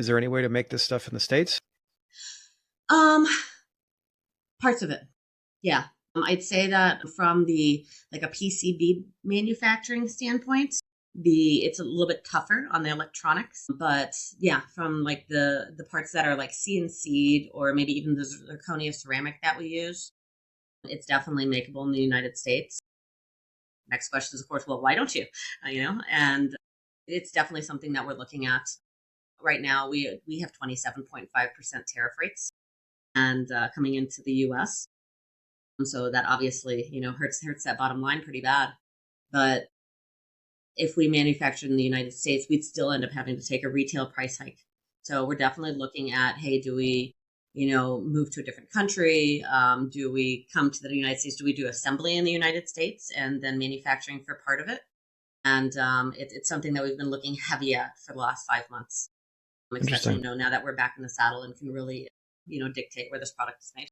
Is there any way to make this stuff in the States? Um, Parts of it. Yeah. I'd say that from the like a PCB manufacturing standpoint, it's a little bit tougher on the electronics, but yeah, from like the parts that are like CNC'd or maybe even the zirconia ceramic that we use, it's definitely makeable in the United States. Next question is, of course, well, why don't you? And it's definitely something that we're looking at right now. We have 27.5% tariff rates and coming into the U.S. And so that obviously, hurts that bottom line pretty bad. But if we manufactured in the United States, we'd still end up having to take a retail price hike. So we're definitely looking at, hey, do we, move to a different country? Do we come to the United States? Do we do assembly in the United States and then manufacturing for part of it? And it's something that we've been looking heavy at for the last 5 months, especially, Interesting. now that we're back in the saddle and can really, dictate where this product is made.